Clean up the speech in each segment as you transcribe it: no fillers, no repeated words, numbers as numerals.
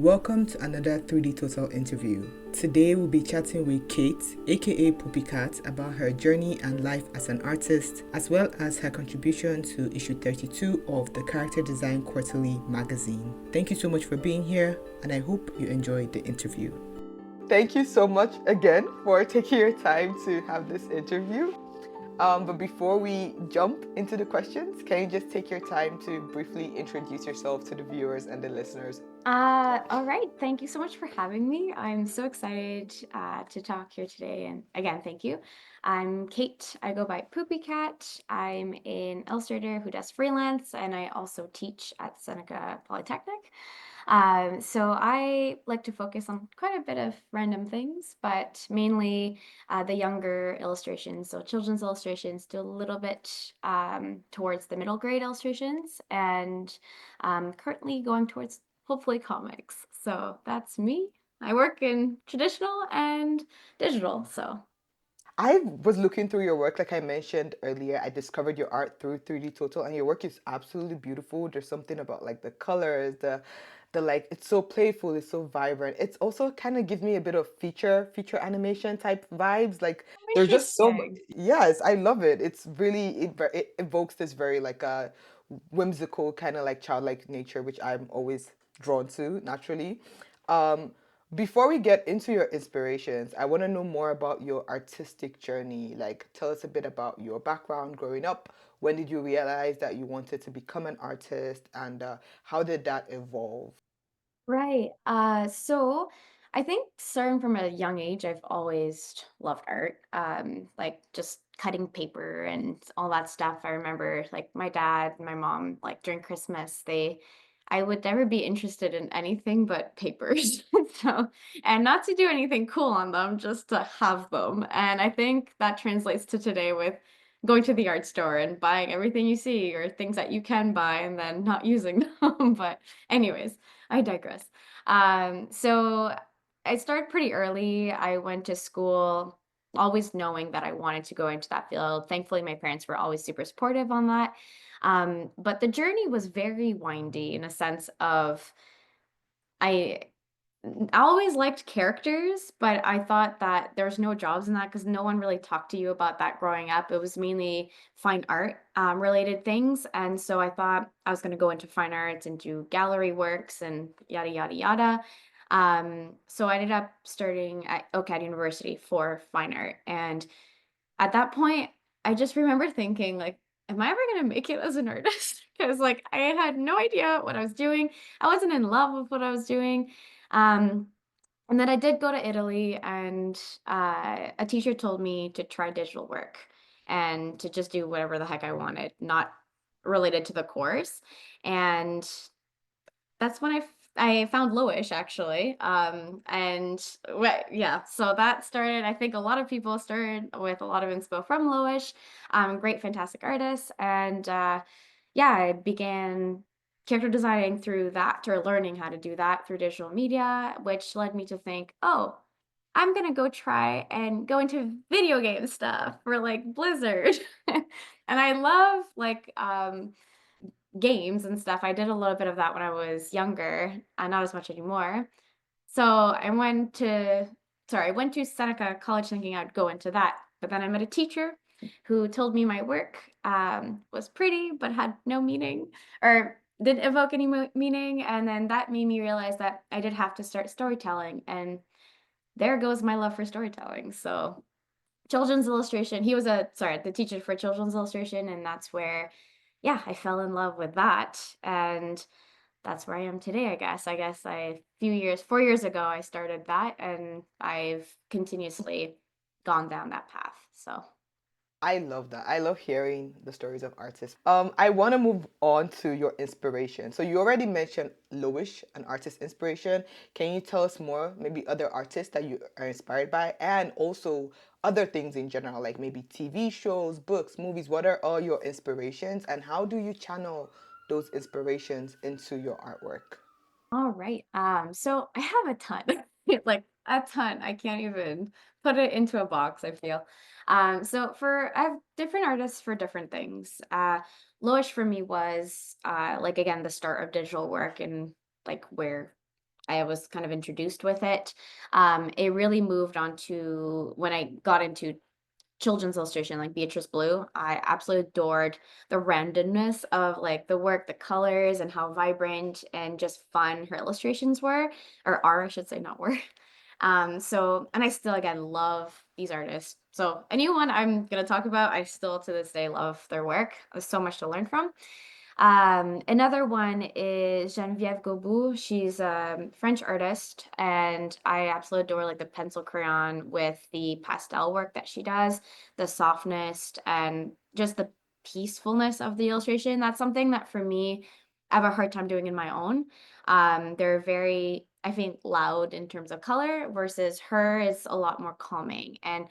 Welcome to another 3D Total interview. Today we'll be chatting with Kate, aka Poopikat, about her journey and life as an artist, as well as her contribution to issue 32 of the Character Design Quarterly magazine. Thank you so much for being here, and I hope you enjoyed the interview. Thank you so much again for taking your time to have this interview. But before we jump into the questions, can you just take your time to briefly introduce yourself to the viewers and the listeners? All right. Thank you so much for having me. I'm so excited to talk here today. And again, thank you. I'm Kate. I go by Poopikat. I'm an illustrator who does freelance, and I also teach at Seneca Polytechnic. So I like to focus on quite a bit of random things, but mainly the younger illustrations, so children's illustrations, do a little bit towards the middle grade illustrations, and currently going towards hopefully comics. So that's me. I work in traditional and digital. So I was looking through your work, like I mentioned earlier. I discovered your art through 3D Total, and your work is absolutely beautiful. There's something about like the colors, the like it's so playful, it's so vibrant. It's also kind of gives me a bit of feature animation type vibes. Like there's just so much. interesting. Yes, I love it. It's really it evokes this very like whimsical kind of like childlike nature, which I'm always drawn to naturally. Um, before we get into your inspirations, I want to know more about your artistic journey. Like, tell us a bit about your background growing up. When did you realize that you wanted to become an artist, and how did that evolve? Right. So I think starting from a young age, I've always loved art. Like just cutting paper and all that stuff. I remember like my dad and my mom, like during Christmas, I would never be interested in anything but papers. So, and not to do anything cool on them, just to have them. And I think that translates to today with going to the art store and buying everything you see or things that you can buy and then not using them. But anyways, I digress. So I started pretty early. I went to school always knowing that I wanted to go into that field. Thankfully, my parents were always super supportive on that. But the journey was very windy in a sense of I I always liked characters, but I thought that there's no jobs in that because no one really talked to you about that growing up. It was mainly fine art related things. And so I thought I was going to go into fine arts and do gallery works and yada, yada, yada. So I ended up starting at OCAD University for fine art. And at that point, I just remember thinking, like, am I ever going to make it as an artist? Because, like, I had no idea what I was doing. I wasn't in love with what I was doing. Um, and then I did go to Italy, and a teacher told me to try digital work and to just do whatever the heck I wanted, not related to the course. And that's when I found Loish actually. Yeah, so that started. I think a lot of people started with a lot of inspo from Loish. Great, fantastic artist, and yeah, I began character designing through that, or learning how to do that through digital media, which led me to think, oh, I'm gonna go try and go into video game stuff for like Blizzard. And I love like games and stuff. I did a little bit of that when I was younger, not as much anymore. So I went to Seneca College thinking I'd go into that. But then I met a teacher who told me my work was pretty but had no meaning or didn't evoke any meaning. And then that made me realize that I did have to start storytelling. And there goes my love for storytelling. So children's illustration. He was the teacher for children's illustration, and that's where, yeah, I fell in love with that, and that's where I am today. A few years, 4 years ago, I started that, and I've continuously gone down that path. So, I love that. I love hearing the stories of artists. I want to move on to your inspiration. So you already mentioned Loish, an artist inspiration. Can you tell us more, maybe other artists that you are inspired by, and also other things in general, like maybe TV shows, books, movies? What are all your inspirations, and how do you channel those inspirations into your artwork? all right. So I have a ton, like a ton. I can't even put it into a box, I feel. I have different artists for different things. Loish for me was like again the start of digital work and like where I was kind of introduced with it. It really moved on to when I got into children's illustration, like Beatrice Blue. I absolutely adored the randomness of like the work, the colors, and how vibrant and just fun her illustrations were, or are, I should say, not were. And I still again love these artists. So anyone I'm gonna talk about, I still to this day love their work. There's so much to learn from. Another one is Geneviève Gobou. She's a French artist, and I absolutely adore like the pencil crayon with the pastel work that she does, the softness and just the peacefulness of the illustration. That's something that for me, I have a hard time doing in my own. They're very, I think, loud in terms of color versus her is a lot more calming, and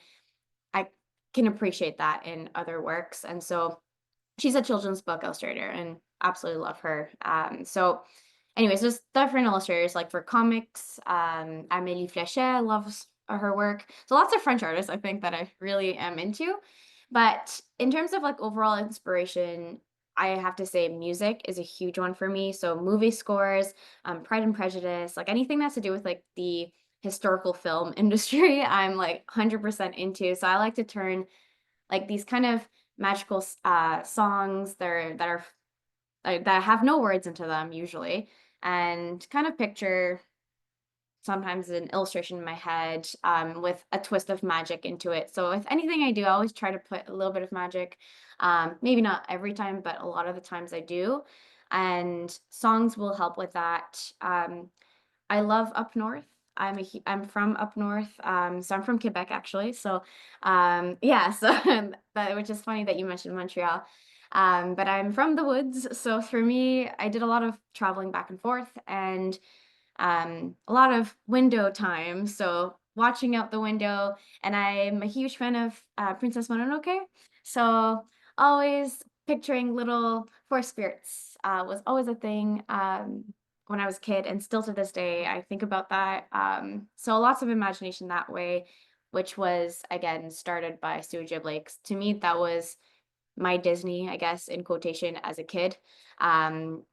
I can appreciate that in other works. And so she's a children's book illustrator and absolutely love her. So anyways, there's different illustrators like for comics, Amélie Fléchet loves her work. So lots of French artists I think that I really am into. But in terms of like overall inspiration, I have to say music is a huge one for me. So movie scores, Pride and Prejudice, like anything that's to do with like the historical film industry, I'm like 100% into. So I like to turn like these kind of magical songs that have no words into them usually, and kind of picture sometimes an illustration in my head with a twist of magic into it. So with anything I do, I always try to put a little bit of magic. Maybe not every time, but a lot of the times I do. And songs will help with that. I love up north. I'm from up north, so I'm from Quebec actually. So, yeah, so but which is funny that you mentioned Montreal. But I'm from the woods, so for me, I did a lot of traveling back and forth, and a lot of window time. So watching out the window, and I'm a huge fan of Princess Mononoke. So always picturing little forest spirits was always a thing when I was a kid, and still to this day, I think about that. So lots of imagination that way, which was again started by Studio Ghibli. 'Cause to me, that was my Disney, I guess, in quotation, as a kid. Um,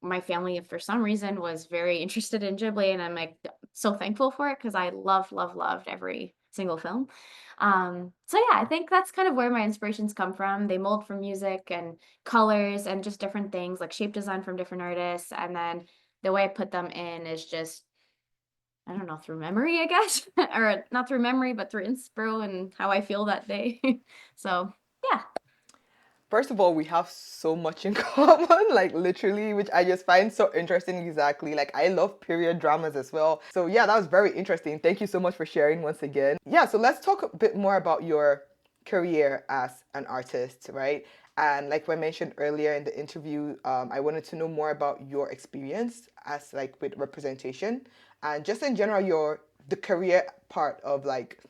my family, for some reason, was very interested in Ghibli, and I'm like so thankful for it because I loved every single film. So yeah, I think that's kind of where my inspirations come from. They mold from music and colors and just different things like shape design from different artists. And then the way I put them in is just, I don't know, through memory, I guess, or not through memory, but through inspo and how I feel that day. So yeah. First of all, we have so much in common, like literally, which I just find so interesting. Exactly. Like, I love period dramas as well. So, yeah, that was very interesting. Thank you so much for sharing once again. Yeah, so let's talk a bit more about your career as an artist, right? And like I mentioned earlier in the interview, I wanted to know more about your experience as like with representation and just in general, the career part of like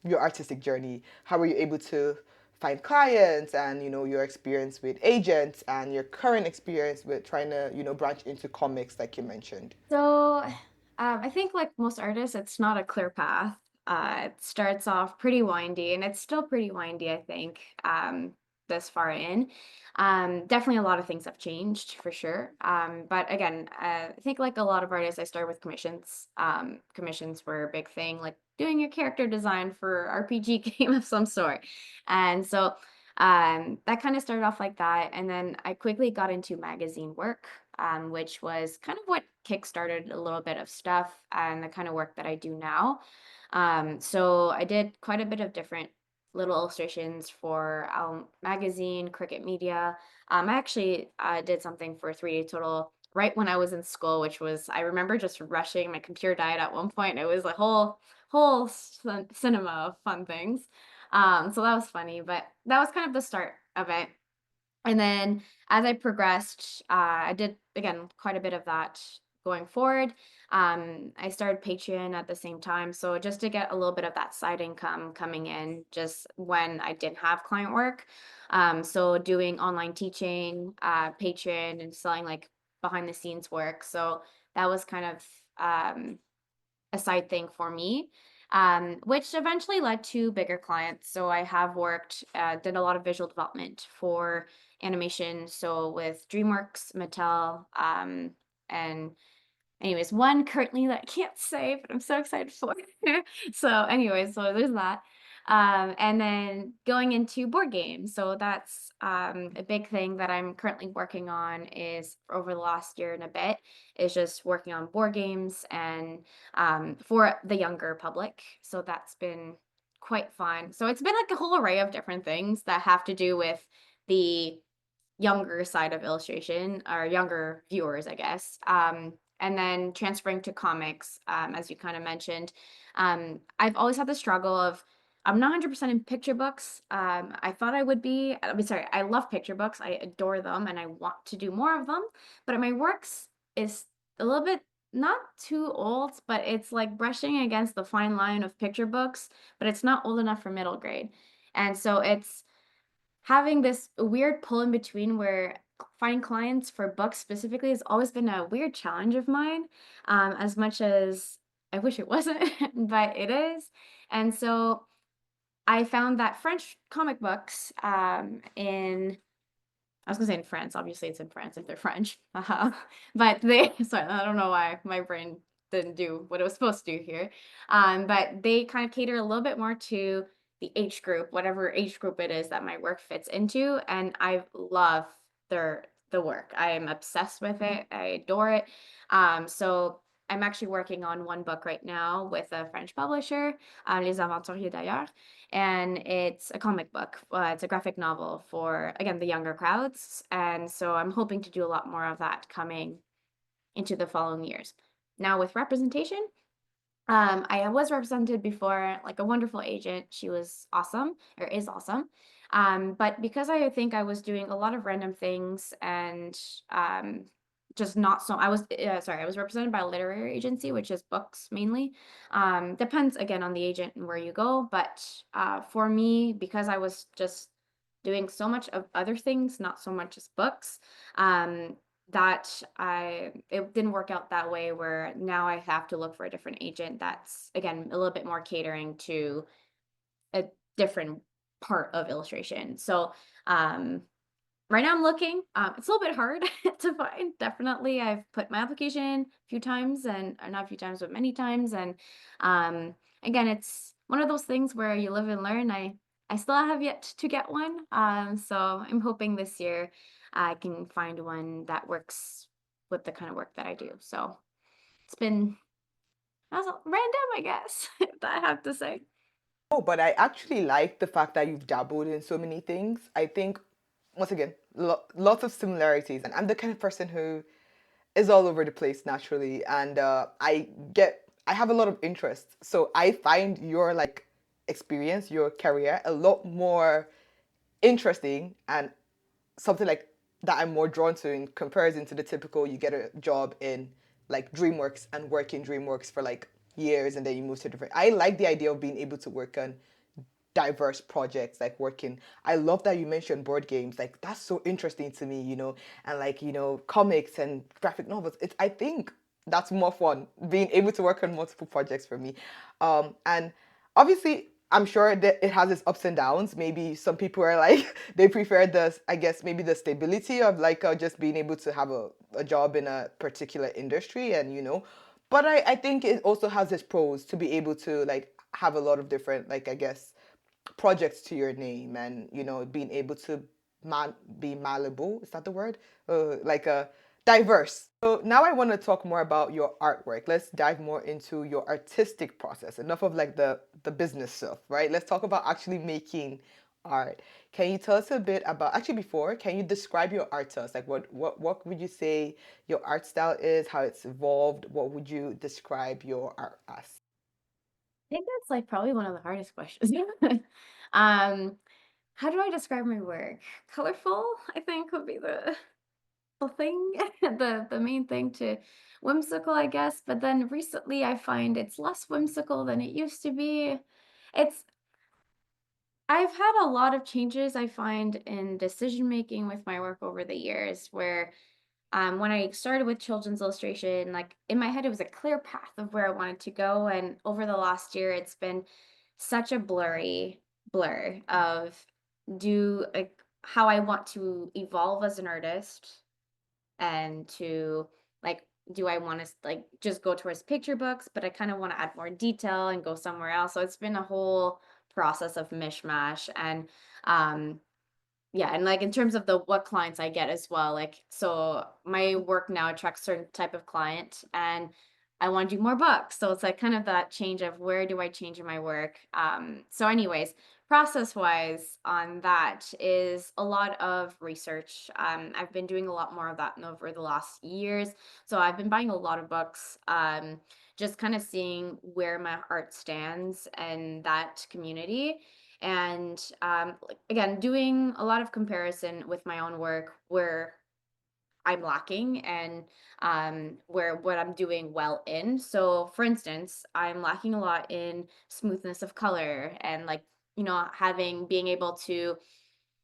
your artistic journey. How were you able to find clients and your experience with agents and your current experience with trying to branch into comics like you mentioned? So, I think like most artists, it's not a clear path. It starts off pretty windy, and it's still pretty windy, I think, this far in. Definitely a lot of things have changed for sure. But again, I think like a lot of artists, I started with commissions. Commissions were a big thing, like doing a character design for RPG game of some sort. And so that kind of started off like that. And then I quickly got into magazine work, which was kind of what kickstarted a little bit of stuff and the kind of work that I do now. So I did quite a bit of different little illustrations for magazine, Cricket Media. I actually did something for 3D Total right when I was in school, which was I remember just rushing. My computer died at one point. It was a whole cinema of fun things. So that was funny, but that was kind of the start of it. And then as I progressed, I did again quite a bit of that going forward. I started Patreon at the same time, so just to get a little bit of that side income coming in, just when I didn't have client work. So doing online teaching, Patreon, and selling like behind the scenes work. So that was kind of a side thing for me, which eventually led to bigger clients. So I have worked, did a lot of visual development for animation. So with DreamWorks, Mattel, and Anyways, one currently that I can't say, but I'm so excited for. So anyways, so there's that. And then going into board games. So that's a big thing that I'm currently working on is over the last year and a bit is just working on board games and for the younger public. So that's been quite fun. So it's been like a whole array of different things that have to do with the younger side of illustration or younger viewers, I guess. And then transferring to comics, as you kind of mentioned. I've always had the struggle of I'm not 100% in picture books. I thought I would be. I mean, sorry, I love picture books. I adore them and I want to do more of them. But my works is a little bit not too old, but it's like brushing against the fine line of picture books, but it's not old enough for middle grade. And so it's having this weird pull in between where finding clients for books specifically has always been a weird challenge of mine, as much as I wish it wasn't, but it is. And so I found that French comic books in I was gonna say in France. Obviously, it's in France if they're French. But they, sorry, I don't know why my brain didn't do what it was supposed to do here. But they kind of cater a little bit more to the age group, whatever age group it is that my work fits into. And I love the work. I am obsessed with it. I adore it. So I'm actually working on one book right now with a French publisher, Les Aventuriers d'Ailleurs, and it's a comic book. It's a graphic novel for, again, the younger crowds. And so I'm hoping to do a lot more of that coming into the following years. Now, with representation, I was represented before, like a wonderful agent. She was awesome, or is awesome. But because I think I was doing a lot of random things and just not so, I was represented by a literary agency, which is books mainly. Depends again on the agent and where you go. But for me, because I was just doing so much of other things, not so much as books, um, that it didn't work out that way where now I have to look for a different agent that's again a little bit more catering to a different part of illustration. So right now I'm looking. It's a little bit hard to find. Definitely, I've put my application a few times, and or not a few times, but many times. And again, it's one of those things where you live and learn. I still have yet to get one. So I'm hoping this year I can find one that works with the kind of work that I do. So it's been that's random, I guess, if I have to say. Oh, but I actually like the fact that you've dabbled in so many things. I think, once again, lots of similarities. And I'm the kind of person who is all over the place naturally. And I have a lot of interests. So I find your like experience, your career, a lot more interesting and something like that I'm more drawn to in comparison to the typical you get a job in like DreamWorks and work in DreamWorks for like years and then you move to different. I like the idea of being able to work on diverse projects like working. I love that you mentioned board games. Like that's so interesting to me, and like, comics and graphic novels. It's I think that's more fun being able to work on multiple projects for me. And obviously I'm sure that it has its ups and downs. Maybe some people are like they prefer the I guess maybe the stability of like just being able to have a job in a particular industry and but I think it also has its pros to be able to like have a lot of different like I guess projects to your name and being able to be malleable, is that the word, like diverse. So now I want to talk more about your artwork. Let's dive more into your artistic process, enough of like the business stuff, right? Let's talk about actually making art. Can you tell us a bit about, actually before, can you describe your art to us? Like what would you say your art style is, how it's evolved? What would you describe your art as? I think that's like probably one of the hardest questions. um, how do I describe my work? Colorful, I think would be the thing, the main thing to whimsical, I guess. But then recently I find it's less whimsical than it used to be. It's I've had a lot of changes I find in decision making with my work over the years where when I started with children's illustration, like in my head, it was a clear path of where I wanted to go. And over the last year, it's been such a blurry blur of do like how I want to evolve as an artist and to like do I want to like just go towards picture books, but I kind of want to add more detail and go somewhere else. So it's been a whole process of mishmash. And um yeah, and like in terms of the what clients I get as well, like so my work now attracts certain type of client, and I want to do more books. So it's like kind of that change of where do I change in my work. So anyways, process wise on that is a lot of research. I've been doing a lot more of that over the last years. So I've been buying a lot of books, just kind of seeing where my art stands and that community, and like, again, doing a lot of comparison with my own work where I'm lacking, and where what I'm doing well in. So for instance, I'm lacking a lot in smoothness of color, and like, having being able to,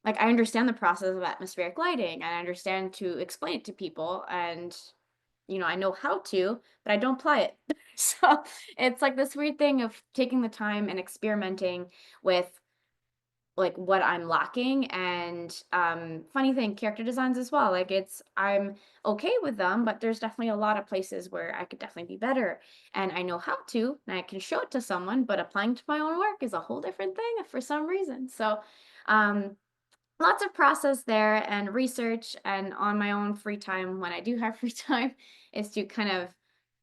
like, I understand the process of atmospheric lighting, and I understand to explain it to people, and I know how to, but I don't apply it. So it's like this weird thing of taking the time and experimenting with like what I'm lacking. And funny thing, character designs as well. Like I'm okay with them, but there's definitely a lot of places where I could definitely be better. And I know how to, and I can show it to someone, but applying to my own work is a whole different thing for some reason. So um lots of process there and research, and on my own free time when I do have free time is to kind of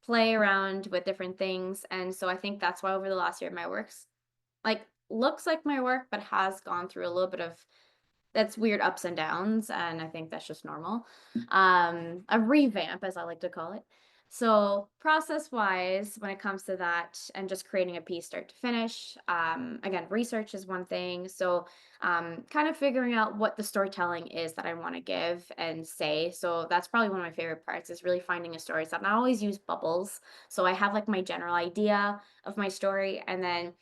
play around with different things. And so I think that's why over the last year my work's like looks like my work, but has gone through a little bit of that's weird ups and downs, and I think that's just normal. A revamp, as I like to call it. So process wise, when it comes to that and just creating a piece start to finish, again, research is one thing. So kind of figuring out what the storytelling is that I want to give and say. So that's probably one of my favorite parts is really finding a story. So I always use bubbles. So I have like my general idea of my story, and then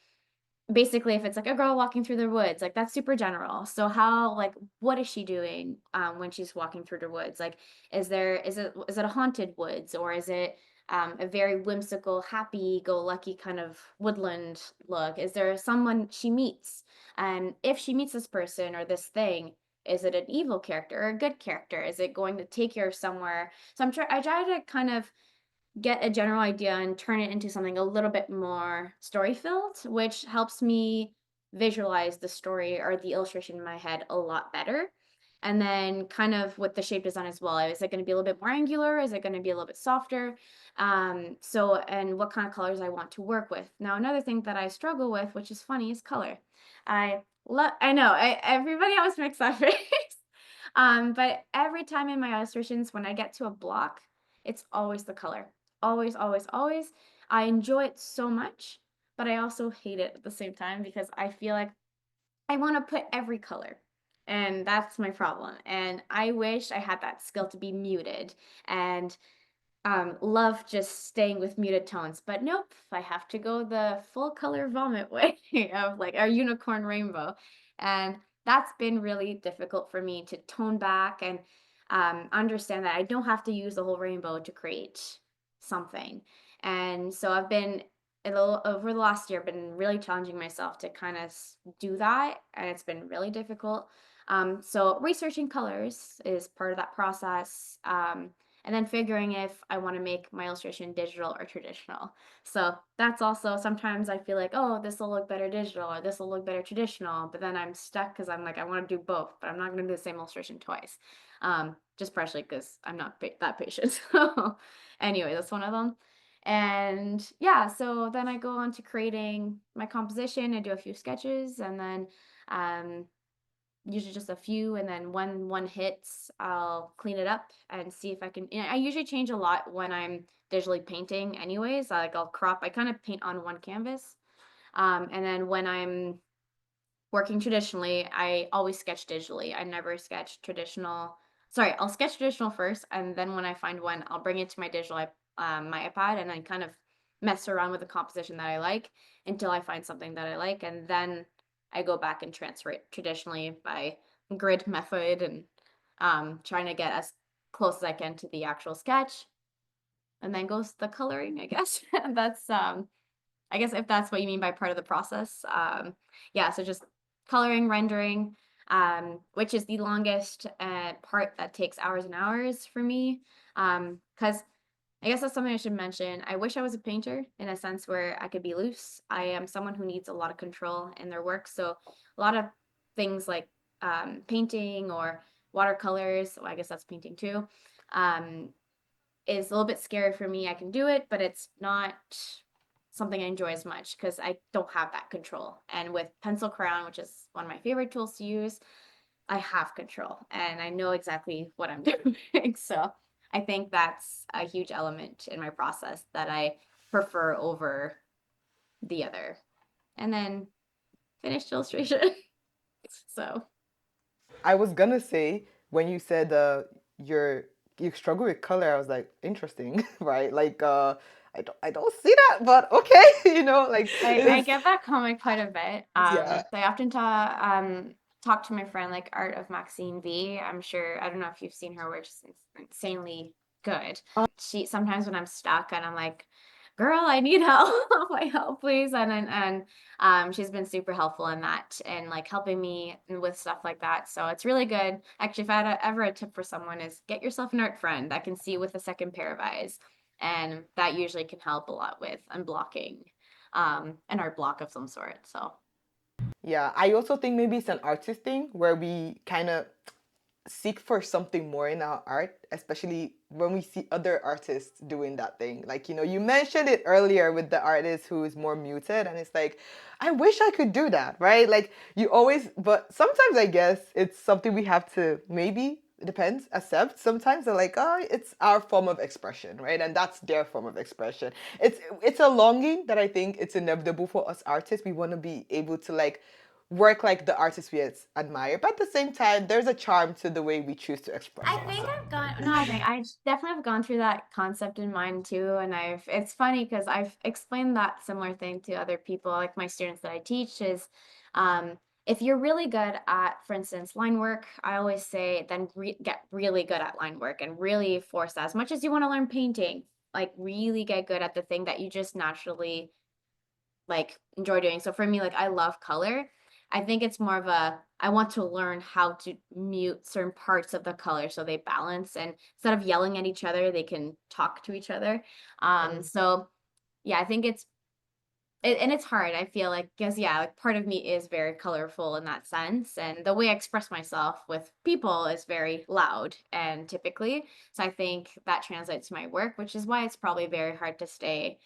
basically if it's like a girl walking through the woods, like that's super general. So how, like, what is she doing when she's walking through the woods? Like, is it a haunted woods, or is it a very whimsical, happy go lucky kind of woodland look? Is there someone she meets, and if she meets this person or this thing, is it an evil character or a good character? Is it going to take her somewhere? So I try to kind of get a general idea and turn it into something a little bit more story filled, which helps me visualize the story or the illustration in my head a lot better. And then kind of with the shape design as well. Is it going to be a little bit more angular? Is it going to be a little bit softer? And what kind of colors I want to work with. Now, another thing that I struggle with, which is funny, is color. I know, everybody always makes that face. But every time in my illustrations, when I get to a block, it's always the color. Always, always, always. I enjoy it so much, but I also hate it at the same time because I feel like I want to put every color. And that's my problem. And I wish I had that skill to be muted and love just staying with muted tones. But nope, I have to go the full color vomit way of like our unicorn rainbow. And that's been really difficult for me to tone back and understand that I don't have to use the whole rainbow to create something. And so I've been a little over the last year, been really challenging myself to kind of do that. And it's been really difficult. So researching colors is part of that process. And then figuring if I want to make my illustration digital or traditional. So that's also sometimes I feel like, oh, this will look better digital or this will look better traditional, but then I'm stuck because I'm like, I want to do both, but I'm not going to do the same illustration twice. Just partially because I'm not that patient. So anyway, that's one of them. And yeah, so then I go on to creating my composition. I do a few sketches, and then um, usually just a few, and then when one hits, I'll clean it up and see if I can. I usually change a lot when I'm digitally painting anyways. Like I'll crop, I kind of paint on one canvas. And then when I'm working traditionally, I always sketch digitally. I never sketch traditional. Sorry, I'll sketch traditional first, and then when I find one, I'll bring it to my my iPad, and then kind of mess around with the composition that I like until I find something that I like, and then I go back and transfer it traditionally by grid method and trying to get as close as I can to the actual sketch, and then goes the coloring, I guess. That's I guess if that's what you mean by part of the process. Yeah, so just coloring, rendering, which is the longest part that takes hours and hours for me. Because I guess that's something I should mention. I wish I was a painter in a sense where I could be loose. I am someone who needs a lot of control in their work. So a lot of things like painting or watercolors, well, I guess that's painting too, um, is a little bit scary for me. I can do it, but it's not something I enjoy as much because I don't have that control. And with pencil crayon, which is one of my favorite tools to use, I have control and I know exactly what I'm doing. So I think that's a huge element in my process that I prefer over the other. And then finished illustration. So I was gonna say when you said you're you struggle with color, I was like, interesting, right? Like I don't see that, but okay, like I it's get that comment quite a bit. yeah. So I often talk to my friend like Art of Maxine V. I'm sure I don't know if you've seen her work, she's insanely good. She sometimes when I'm stuck and I'm like, girl, I need help. Like help, please. And she's been super helpful in that and like helping me with stuff like that. So it's really good. Actually, if I had ever a tip for someone is get yourself an art friend that can see with a second pair of eyes. And that usually can help a lot with unblocking an art block of some sort. So Yeah, I also think maybe it's an artist thing where we kind of seek for something more in our art, especially when we see other artists doing that thing. Like, you mentioned it earlier with the artist who is more muted, and it's like, I wish I could do that, right? Like, you always, but sometimes I guess it's something we have to maybe. It depends, accept. Sometimes they're like, oh, it's our form of expression, right? And that's their form of expression. It's a longing that I think it's inevitable for us artists. We want to be able to like work like the artists we admire, but at the same time, there's a charm to the way we choose to express I think ourselves. I've gone, no, I think I definitely have gone through that concept in mind too. And it's funny because I've explained that similar thing to other people, like my students that I teach is, if you're really good at, for instance, line work, I always say then get really good at line work and really force that as much as you want to learn painting, like really get good at the thing that you just naturally like enjoy doing. So for me, like I love color. I think it's more of a I want to learn how to mute certain parts of the color so they balance and instead of yelling at each other, they can talk to each other. So yeah, I think and it's hard. I feel like because yeah, like part of me is very colorful in that sense, and the way I express myself with people is very loud and typically. So I think that translates to my work, which is why it's probably very hard to stay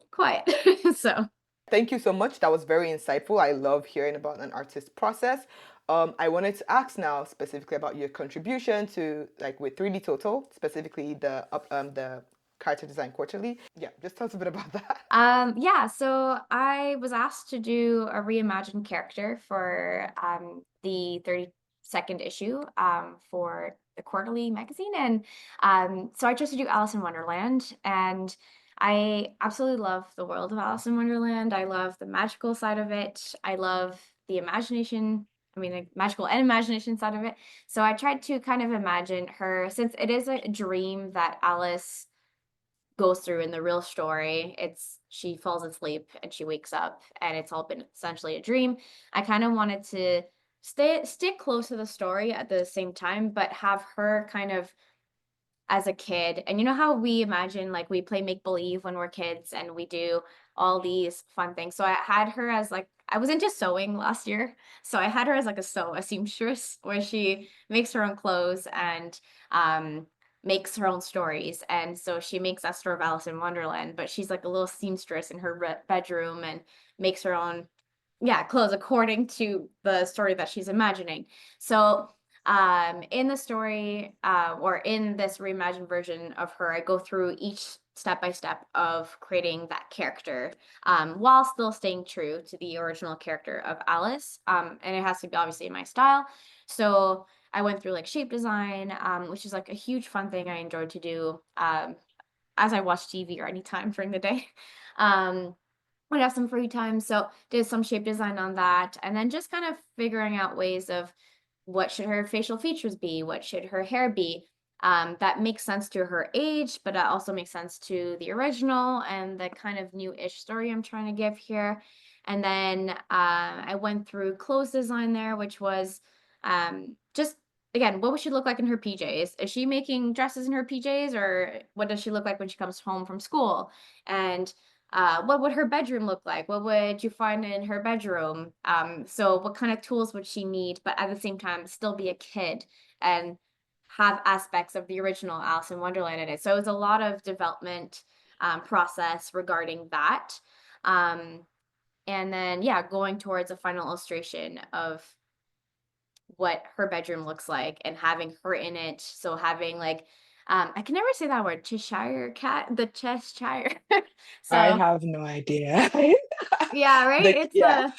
quiet. So Thank you so much. That was very insightful. I love hearing about an artist's process. I wanted to ask now specifically about your contribution to like with 3D Total, specifically the character design quarterly. Yeah, just tell us a bit about that. Yeah, so I was asked to do a reimagined character for the 32nd issue for the quarterly magazine. And so I chose to do Alice in Wonderland. And I absolutely love the world of Alice in Wonderland. I love the magical side of it. I love the imagination. I mean, the magical and imagination side of it. So I tried to kind of imagine her, since it is a dream that Alice goes through in the real story. It's she falls asleep and she wakes up and it's all been essentially a dream. I kind of wanted to stick close to the story at the same time, but have her kind of as a kid. And you know how we imagine like we play make believe when we're kids and we do all these fun things. So I had her as like I was into sewing last year. So I had her as like a seamstress where she makes her own clothes and makes her own stories. And so she makes Esther of Alice in Wonderland, but she's like a little seamstress in her bedroom and makes her own yeah, clothes according to the story that she's imagining. So in the story or in this reimagined version of her, I go through each step by step of creating that character while still staying true to the original character of Alice. And it has to be obviously in my style. So I went through like shape design, which is like a huge fun thing I enjoyed to do as I watch TV or anytime during the day. Um, when I have some free time. So did some shape design on that. And then just kind of figuring out ways of what should her facial features be? What should her hair be? That makes sense to her age, but that also makes sense to the original and the kind of new-ish story I'm trying to give here. And then I went through clothes design there, which was just again, what would she look like in her PJs? Is she making dresses in her PJs, or what does she look like when she comes home from school? And what would her bedroom look like? What would you find in her bedroom? So what kind of tools would she need, but at the same time still be a kid and have aspects of the original Alice in Wonderland in it. So it was a lot of development process regarding that. Um, and then yeah, going towards a final illustration of what her bedroom looks like and having her in it. So having like I can never say that word, Cheshire cat, the Cheshire. I So have no idea. yeah, right? It's Yeah, the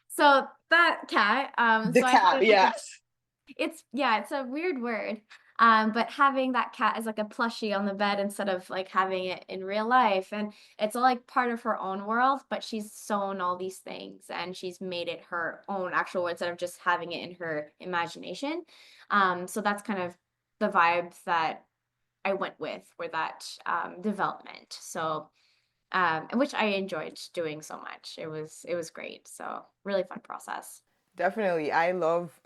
so that cat. the So I had cat, it like a yes. it's yeah, it's a weird word. But having that cat as like a plushie on the bed instead of like having it in real life. And it's all like part of her own world, but she's sewn all these things and she's made it her own actual world instead of just having it in her imagination. So that's kind of the vibes that I went with for that development. So and which I enjoyed doing so much. It was great. So really fun process. Definitely. I love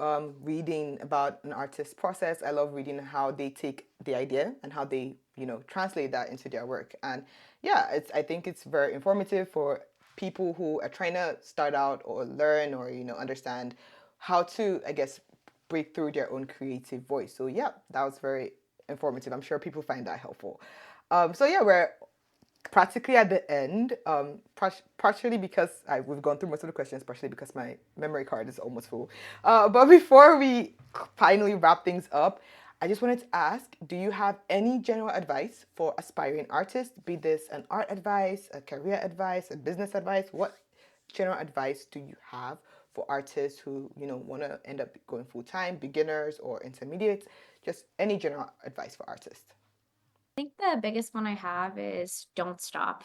reading about an artist's process. I love reading how they take the idea and how they, translate that into their work. And yeah, I think it's very informative for people who are trying to start out or learn or, understand how to, I guess, break through their own creative voice. So yeah, that was very informative. I'm sure people find that helpful. So yeah, we're practically at the end, partially because we've gone through most of the questions, partially because my memory card is almost full. But before we finally wrap things up, I just wanted to ask, do you have any general advice for aspiring artists? Be this an art advice, a career advice, a business advice? What general advice do you have for artists who, want to end up going full time, beginners or intermediates? Just any general advice for artists. I think the biggest one I have is don't stop,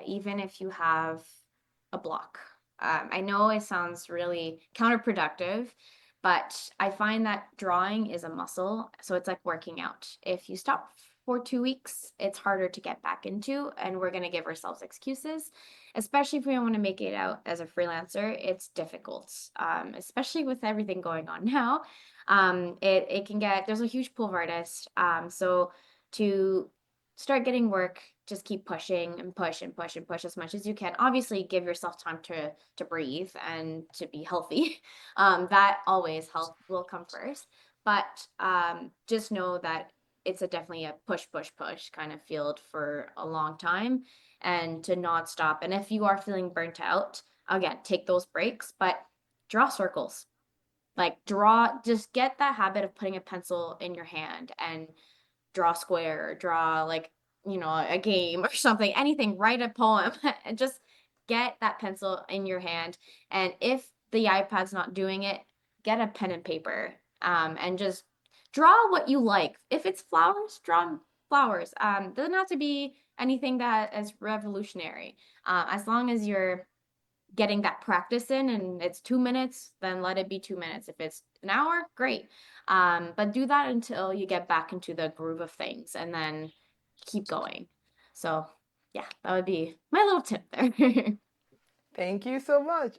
even if you have a block. I know it sounds really counterproductive, but I find that drawing is a muscle. So it's like working out. If you stop for 2 weeks, it's harder to get back into, and we're going to give ourselves excuses, especially if we want to make it out as a freelancer. It's difficult, especially with everything going on now. It can get, there's a huge pool of artists. So to start getting work, just keep pushing and push and push and push as much as you can. Obviously, give yourself time to breathe and to be healthy. That always health will come first. But just know that it's a definitely a push, push, push kind of field for a long time, and to not stop. And if you are feeling burnt out, again, take those breaks, but draw circles. Like draw, just get that habit of putting a pencil in your hand and draw square, draw like, a game or something, anything, write a poem, and just get that pencil in your hand. And if the iPad's not doing it, get a pen and paper, and just draw what you like. If it's flowers, draw flowers. Doesn't have to be anything that is revolutionary. As long as you're getting that practice in and it's 2 minutes, then let it be 2 minutes. If it's an hour, great. But do that until you get back into the groove of things and then keep going. So yeah, that would be my little tip there. Thank you so much.